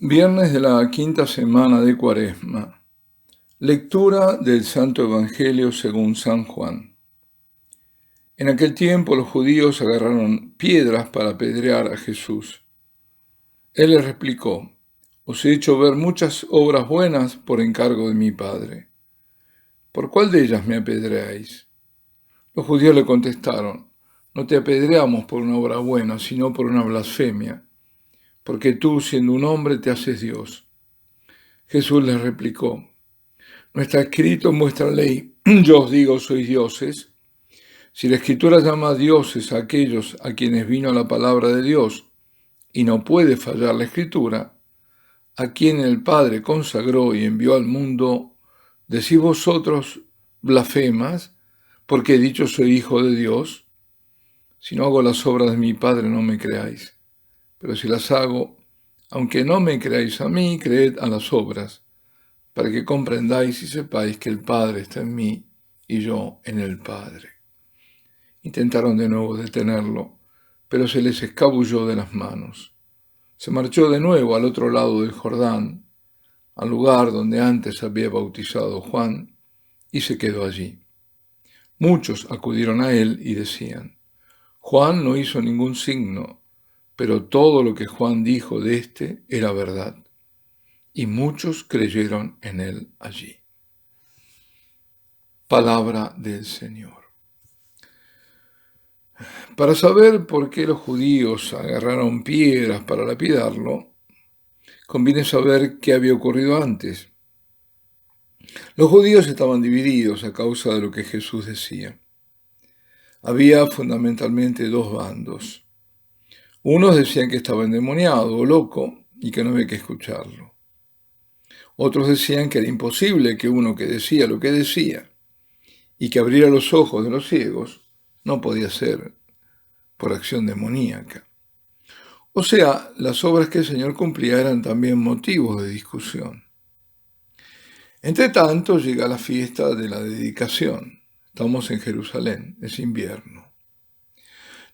Viernes de la quinta semana de Cuaresma. Lectura del Santo Evangelio según San Juan. En aquel tiempo los judíos agarraron piedras para apedrear a Jesús. Él les replicó: Os he hecho ver muchas obras buenas por encargo de mi Padre. ¿Por cuál de ellas me apedreáis? Los judíos le contestaron: No te apedreamos por una obra buena, sino por una blasfemia, porque tú, siendo un hombre, te haces Dios. Jesús les replicó: ¿No está escrito en vuestra ley, yo os digo, sois dioses? Si la Escritura llama dioses a aquellos a quienes vino la palabra de Dios, y no puede fallar la Escritura, a quien el Padre consagró y envió al mundo, decís vosotros blasfemas, porque he dicho soy hijo de Dios. Si no hago las obras de mi Padre, no me creáis. Pero si las hago, aunque no me creáis a mí, creed a las obras, para que comprendáis y sepáis que el Padre está en mí y yo en el Padre. Intentaron de nuevo detenerlo, pero se les escabulló de las manos. Se marchó de nuevo al otro lado del Jordán, al lugar donde antes había bautizado Juan, y se quedó allí. Muchos acudieron a él y decían: Juan no hizo ningún signo, pero todo lo que Juan dijo de éste era verdad. Y muchos creyeron en él allí. Palabra del Señor. Para saber por qué los judíos agarraron piedras para lapidarlo, conviene saber qué había ocurrido antes. Los judíos estaban divididos a causa de lo que Jesús decía. Había fundamentalmente dos bandos. Unos decían que estaba endemoniado o loco y que no había que escucharlo. Otros decían que era imposible que uno que decía lo que decía y que abriera los ojos de los ciegos no podía ser por acción demoníaca. O sea, las obras que el Señor cumplía eran también motivos de discusión. Entre tanto, llega la fiesta de la dedicación. Estamos en Jerusalén, es invierno.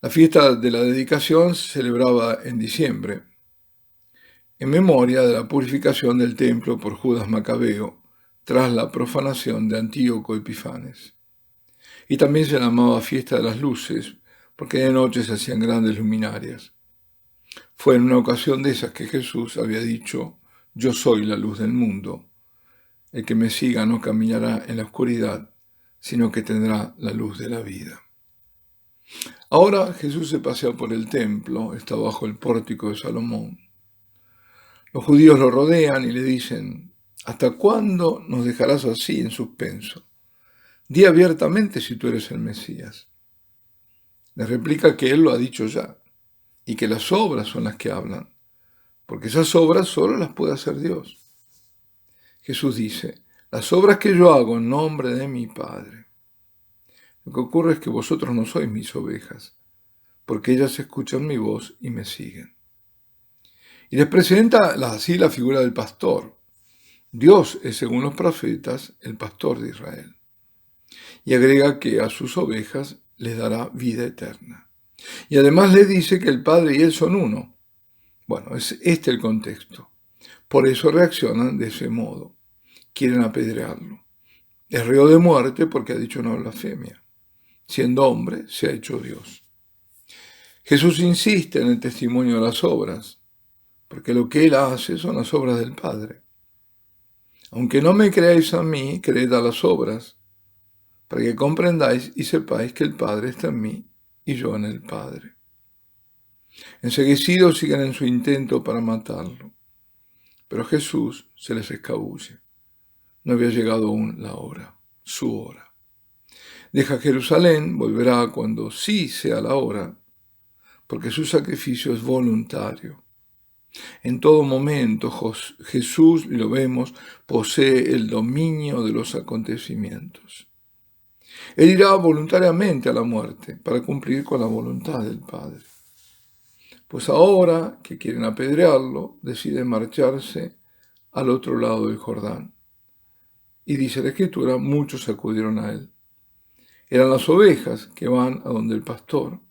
La fiesta de la dedicación se celebraba en diciembre, en memoria de la purificación del templo por Judas Macabeo, tras la profanación de Antíoco Epifanes. Y también se llamaba fiesta de las luces, porque de noche se hacían grandes luminarias. Fue en una ocasión de esas que Jesús había dicho: Yo soy la luz del mundo. El que me siga no caminará en la oscuridad, sino que tendrá la luz de la vida. Ahora Jesús se pasea por el templo, está bajo el pórtico de Salomón. Los judíos lo rodean y le dicen: ¿Hasta cuándo nos dejarás así en suspenso? Di abiertamente si tú eres el Mesías. Les replica que él lo ha dicho ya, y que las obras son las que hablan, porque esas obras solo las puede hacer Dios. Jesús dice: las obras que yo hago en nombre de mi Padre. Lo que ocurre es que vosotros no sois mis ovejas, porque ellas escuchan mi voz y me siguen. Y les presenta así la figura del pastor. Dios es, según los profetas, el pastor de Israel. Y agrega que a sus ovejas les dará vida eterna. Y además les dice que el Padre y él son uno. Bueno, es este el contexto. Por eso reaccionan de ese modo. Quieren apedrearlo. Es reo de muerte porque ha dicho una blasfemia. Siendo hombre, se ha hecho Dios. Jesús insiste en el testimonio de las obras, porque lo que él hace son las obras del Padre. Aunque no me creáis a mí, creed a las obras, para que comprendáis y sepáis que el Padre está en mí y yo en el Padre. Enseguecidos siguen en su intento para matarlo, pero Jesús se les escabulle. No había llegado aún la hora, su hora. Deja Jerusalén, volverá cuando sí sea la hora, porque su sacrificio es voluntario. En todo momento Jesús, y lo vemos, posee el dominio de los acontecimientos. Él irá voluntariamente a la muerte para cumplir con la voluntad del Padre. Pues ahora que quieren apedrearlo, decide marcharse al otro lado del Jordán. Y dice la Escritura: muchos acudieron a él. Eran las ovejas que van a donde el pastor,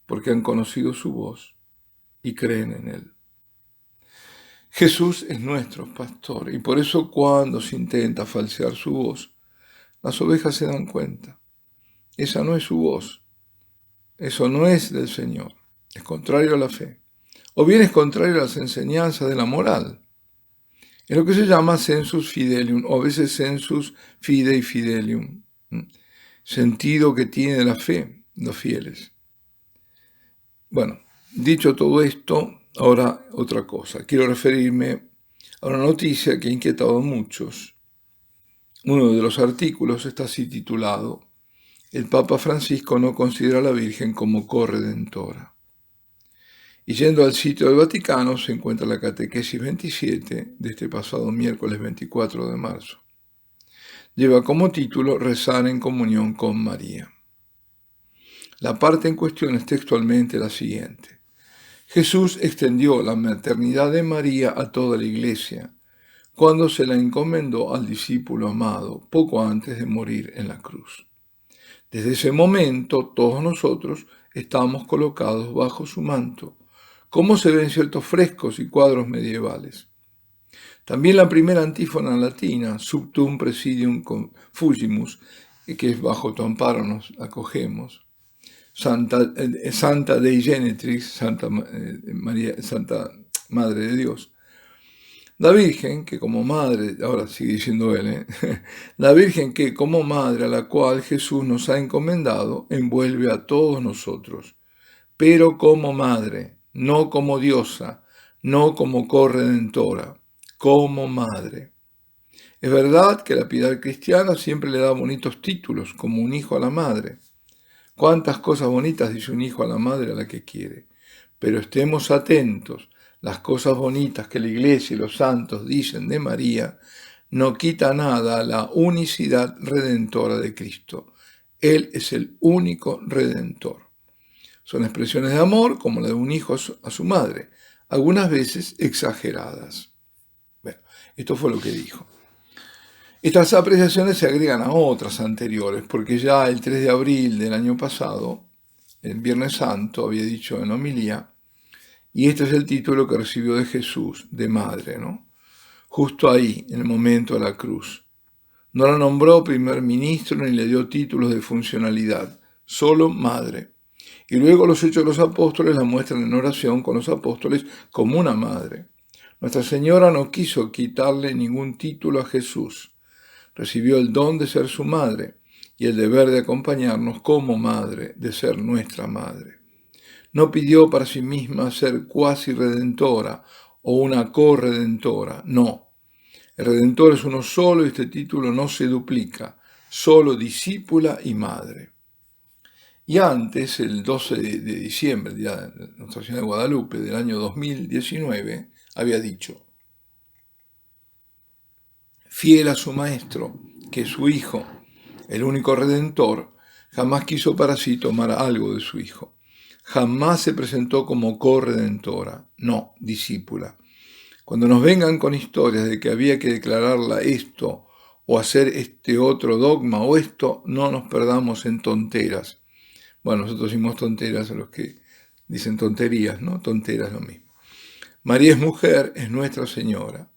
porque han conocido su voz y creen en él. Jesús es nuestro pastor y por eso cuando se intenta falsear su voz, las ovejas se dan cuenta. Esa no es su voz, eso no es del Señor, es contrario a la fe. O bien es contrario a las enseñanzas de la moral. Es lo que se llama sensus fidelium, o a veces sensus fidei fidelium, sentido que tiene la fe, los fieles. Bueno, dicho todo esto, ahora otra cosa. Quiero referirme a una noticia que ha inquietado a muchos. Uno de los artículos está así titulado: El Papa Francisco no considera a la Virgen como corredentora. Y yendo al sitio del Vaticano se encuentra la catequesis 27 de este pasado miércoles 24 de marzo. Lleva como título Rezar en comunión con María. La parte en cuestión es textualmente la siguiente: Jesús extendió la maternidad de María a toda la Iglesia cuando se la encomendó al discípulo amado poco antes de morir en la cruz. Desde ese momento todos nosotros estamos colocados bajo su manto, como se ve en ciertos frescos y cuadros medievales. También la primera antífona latina, Sub tuum presidium fugimus, que es bajo tu amparo nos acogemos, Santa Dei Genetrix, Santa Madre de Dios. La Virgen, que como madre, ahora sigue diciendo él, la Virgen que como madre a la cual Jesús nos ha encomendado, envuelve a todos nosotros, pero como madre, no como diosa, no como corredentora, como madre. Es verdad que la piedad cristiana siempre le da bonitos títulos, como un hijo a la madre. Cuántas cosas bonitas dice un hijo a la madre a la que quiere. Pero estemos atentos, las cosas bonitas que la Iglesia y los santos dicen de María no quita nada a la unicidad redentora de Cristo. Él es el único redentor. Son expresiones de amor como la de un hijo a su madre, algunas veces exageradas. Bueno, esto fue lo que dijo. Estas apreciaciones se agregan a otras anteriores, porque ya el 3 de abril del año pasado, el Viernes Santo, había dicho en homilía, y este es el título que recibió de Jesús, de madre, ¿no? Justo ahí, en el momento de la cruz. No la nombró primer ministro ni le dio títulos de funcionalidad, solo madre. Y luego los Hechos de los Apóstoles la muestran en oración con los apóstoles como una madre. Nuestra Señora no quiso quitarle ningún título a Jesús. Recibió el don de ser su madre y el deber de acompañarnos como madre, de ser nuestra madre. No pidió para sí misma ser cuasi redentora o una corredentora, no. El Redentor es uno solo y este título no se duplica, solo discípula y madre. Y antes, el 12 de diciembre, día de Nuestra Señora de Guadalupe, del año 2019, había dicho: fiel a su maestro, que su hijo, el único redentor, jamás quiso para sí tomar algo de su hijo. Jamás se presentó como corredentora, no, discípula. Cuando nos vengan con historias de que había que declararla esto o hacer este otro dogma o esto, no nos perdamos en tonteras. Bueno, nosotros decimos tonteras a los que dicen tonterías, ¿no? Tonteras lo mismo. María es mujer, es Nuestra Señora.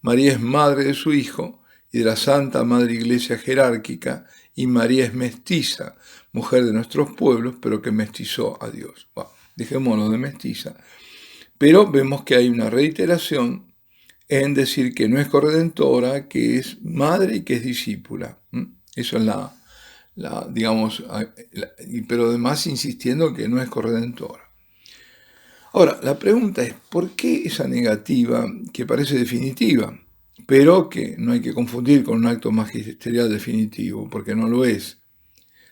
María es madre de su Hijo y de la Santa Madre Iglesia jerárquica, y María es mestiza, mujer de nuestros pueblos, pero que mestizó a Dios. Bueno, dejémonos de mestiza. Pero vemos que hay una reiteración en decir que no es corredentora, que es madre y que es discípula. Eso es digamos, pero además insistiendo que no es corredentora. Ahora, la pregunta es, ¿por qué esa negativa que parece definitiva, pero que no hay que confundir con un acto magisterial definitivo, porque no lo es?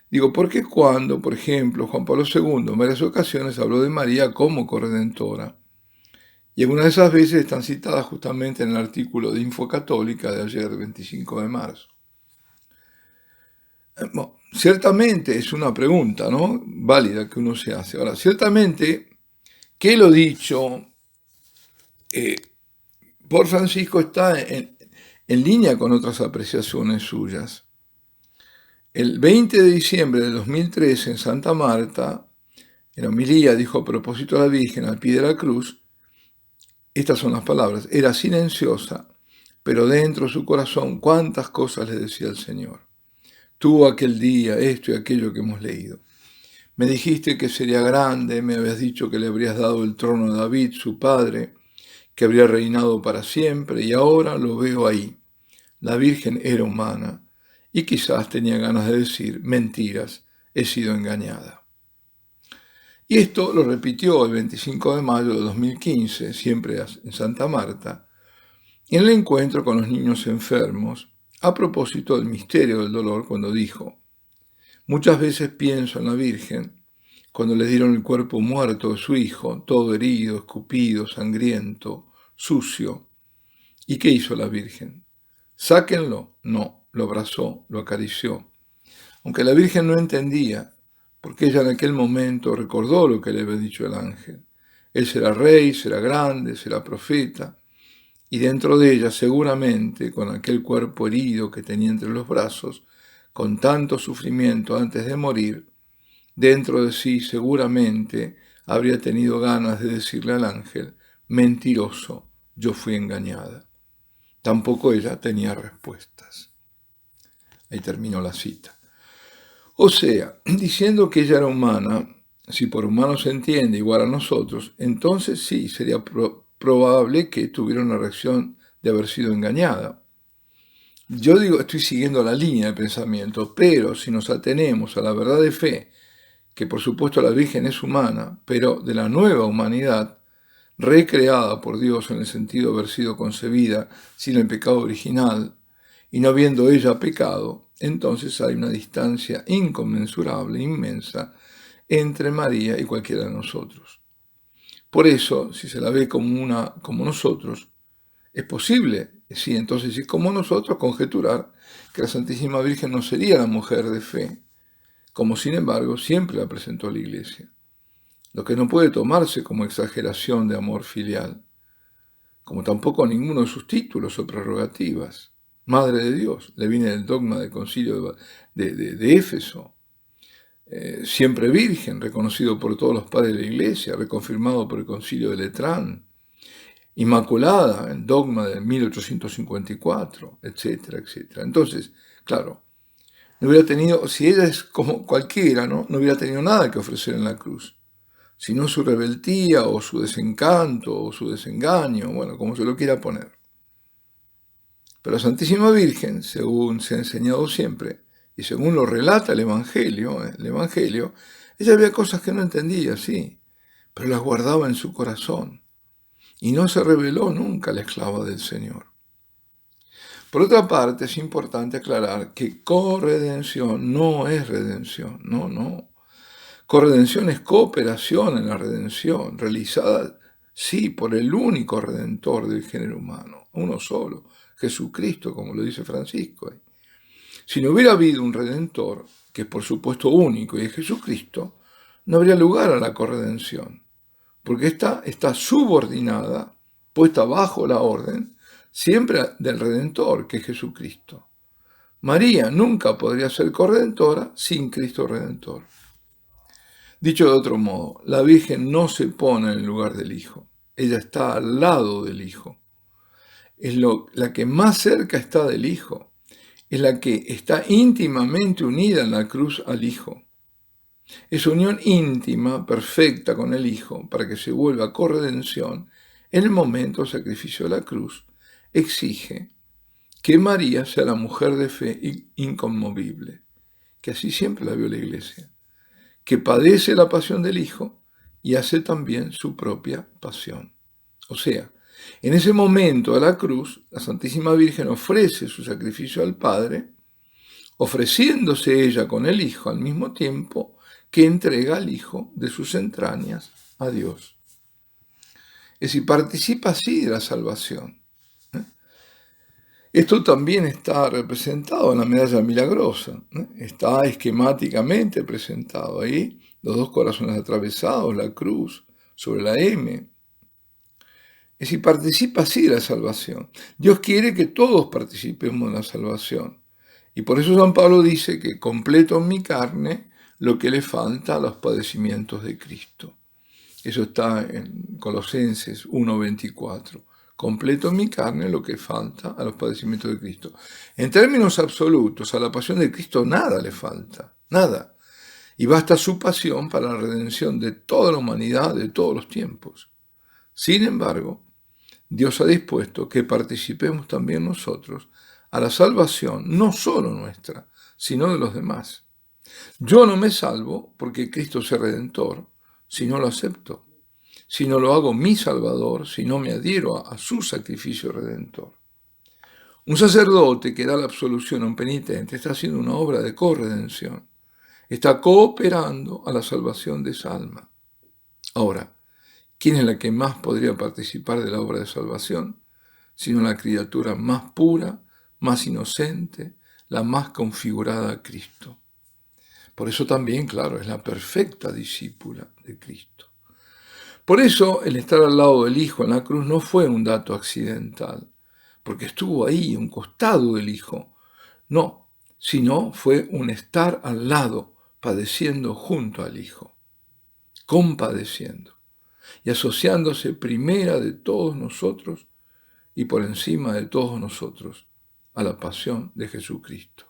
Digo, ¿por qué cuando, por ejemplo, Juan Pablo II en varias ocasiones habló de María como corredentora? Y algunas de esas veces están citadas justamente en el artículo de Infocatólica de ayer, 25 de marzo. Bueno, ciertamente es una pregunta, ¿no?, válida que uno se hace. Ahora, ciertamente que lo dicho por Francisco está en línea con otras apreciaciones suyas. El 20 de diciembre de 2013 en Santa Marta, en homilía dijo a propósito de la Virgen al pie de la cruz: Estas son las palabras. Era silenciosa, pero dentro de su corazón cuántas cosas le decía el Señor. Tuvo aquel día esto y aquello que hemos leído. Me dijiste que sería grande, me habías dicho que le habrías dado el trono a David, su padre, que habría reinado para siempre, y ahora lo veo ahí. La Virgen era humana, y quizás tenía ganas de decir, mentiras, he sido engañada. Y esto lo repitió el 25 de mayo de 2015, siempre en Santa Marta, en el encuentro con los niños enfermos, a propósito del misterio del dolor, cuando dijo, muchas veces pienso en la Virgen, cuando le dieron el cuerpo muerto de su hijo, todo herido, escupido, sangriento, sucio. ¿Y qué hizo la Virgen? Sáquenlo. No, lo abrazó, lo acarició. Aunque la Virgen no entendía, porque ella en aquel momento recordó lo que le había dicho el ángel. Él será rey, será grande, será profeta. Y dentro de ella, seguramente, con aquel cuerpo herido que tenía entre los brazos, con tanto sufrimiento antes de morir, dentro de sí seguramente habría tenido ganas de decirle al ángel, mentiroso, yo fui engañada. Tampoco ella tenía respuestas. Ahí terminó la cita. O sea, diciendo que ella era humana, si por humano se entiende igual a nosotros, entonces sí, sería probable que tuviera una reacción de haber sido engañada. Yo digo, estoy siguiendo la línea de pensamiento, pero si nos atenemos a la verdad de fe, que por supuesto la Virgen es humana, pero de la nueva humanidad, recreada por Dios en el sentido de haber sido concebida sin el pecado original, y no habiendo ella pecado, entonces hay una distancia inconmensurable, inmensa, entre María y cualquiera de nosotros. Por eso, si se la ve como nosotros, es posible, sí, entonces sí, como nosotros, conjeturar que la Santísima Virgen no sería la mujer de fe, como sin embargo siempre la presentó la Iglesia, lo que no puede tomarse como exageración de amor filial, como tampoco ninguno de sus títulos o prerrogativas. Madre de Dios, le viene el dogma del concilio de Éfeso, siempre virgen, reconocido por todos los padres de la Iglesia, reconfirmado por el concilio de Letrán, Inmaculada, el dogma de 1854, etcétera, etcétera. Entonces, claro, no hubiera tenido, si ella es como cualquiera, no hubiera tenido nada que ofrecer en la cruz, sino su rebeldía o su desencanto o su desengaño, bueno, como se lo quiera poner. Pero la Santísima Virgen, según se ha enseñado siempre, y según lo relata el Evangelio, ella había cosas que no entendía, sí, pero las guardaba en su corazón, y no se rebeló nunca la esclava del Señor. Por otra parte, es importante aclarar que corredención no es redención, no. Corredención es cooperación en la redención, realizada, sí, por el único redentor del género humano, uno solo, Jesucristo, como lo dice Francisco. Si no hubiera habido un redentor, que es por supuesto único y es Jesucristo, no habría lugar a la corredención, porque está subordinada, puesta bajo la orden, siempre del Redentor, que es Jesucristo. María nunca podría ser corredentora sin Cristo Redentor. Dicho de otro modo, la Virgen no se pone en el lugar del Hijo, ella está al lado del Hijo. Es la que más cerca está del Hijo, es la que está íntimamente unida en la cruz al Hijo. Esa unión íntima, perfecta con el Hijo, para que se vuelva corredención, en el momento del sacrificio de la cruz, exige que María sea la mujer de fe inconmovible, que así siempre la vio la Iglesia, que padece la pasión del Hijo y hace también su propia pasión. O sea, en ese momento de la cruz, la Santísima Virgen ofrece su sacrificio al Padre, ofreciéndose ella con el Hijo al mismo tiempo que entrega al Hijo de sus entrañas a Dios. Es decir, participa así de la salvación. Esto también está representado en la medalla milagrosa. Está esquemáticamente presentado ahí, los dos corazones atravesados, la cruz sobre la M. Es decir, participa así de la salvación. Dios quiere que todos participemos de la salvación. Y por eso San Pablo dice que completo en mi carne lo que le falta a los padecimientos de Cristo. Es Eso está en Colosenses 1:24. Completo en mi carne lo que falta a los padecimientos de Cristo. En términos absolutos, a la pasión de Cristo nada le falta, nada. Y basta su pasión para la redención de toda la humanidad de todos los tiempos. Sin embargo, Dios ha dispuesto que participemos también nosotros a la salvación, no solo nuestra, sino de los demás. Yo no me salvo porque Cristo sea redentor, si no lo acepto, si no lo hago mi Salvador, si no me adhiero a su sacrificio redentor. Un sacerdote que da la absolución a un penitente está haciendo una obra de corredención, está cooperando a la salvación de esa alma. Ahora, ¿quién es la que más podría participar de la obra de salvación? Sino la criatura más pura, más inocente, la más configurada a Cristo. Por eso también, claro, es la perfecta discípula de Cristo. Por eso el estar al lado del Hijo en la cruz no fue un dato accidental, porque estuvo ahí, a un costado del Hijo. No, sino fue un estar al lado, padeciendo junto al Hijo, compadeciendo y asociándose primera de todos nosotros y por encima de todos nosotros a la pasión de Jesucristo.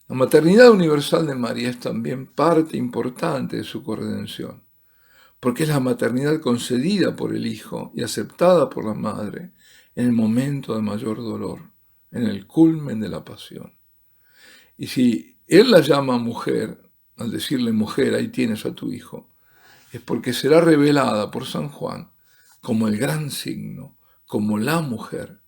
La maternidad universal de María es también parte importante de su corredención, porque es la maternidad concedida por el Hijo y aceptada por la Madre en el momento de mayor dolor, en el culmen de la pasión. Y si Él la llama mujer, al decirle mujer, ahí tienes a tu Hijo, es porque será revelada por San Juan como el gran signo, como la mujer,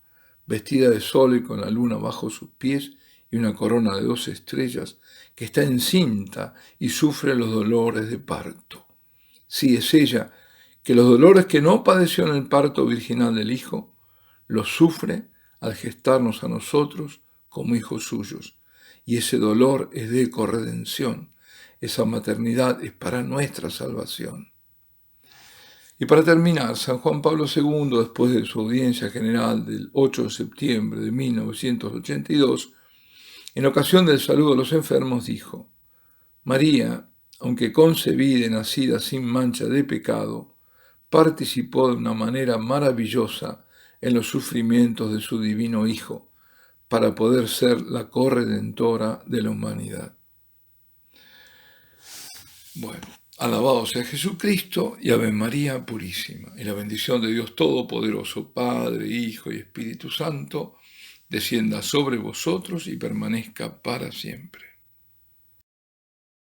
vestida de sol y con la luna bajo sus pies y una corona de 2 estrellas, que está encinta y sufre los dolores de parto. Sí, es ella, que los dolores que no padeció en el parto virginal del Hijo, los sufre al gestarnos a nosotros como hijos suyos. Y ese dolor es de corredención. Esa maternidad es para nuestra salvación. Y para terminar, San Juan Pablo II, después de su audiencia general del 8 de septiembre de 1982, en ocasión del saludo a los enfermos, dijo: María, aunque concebida y nacida sin mancha de pecado, participó de una manera maravillosa en los sufrimientos de su divino Hijo, para poder ser la corredentora de la humanidad. Bueno, alabado sea Jesucristo y Ave María Purísima. Y la bendición de Dios Todopoderoso, Padre, Hijo y Espíritu Santo, descienda sobre vosotros y permanezca para siempre.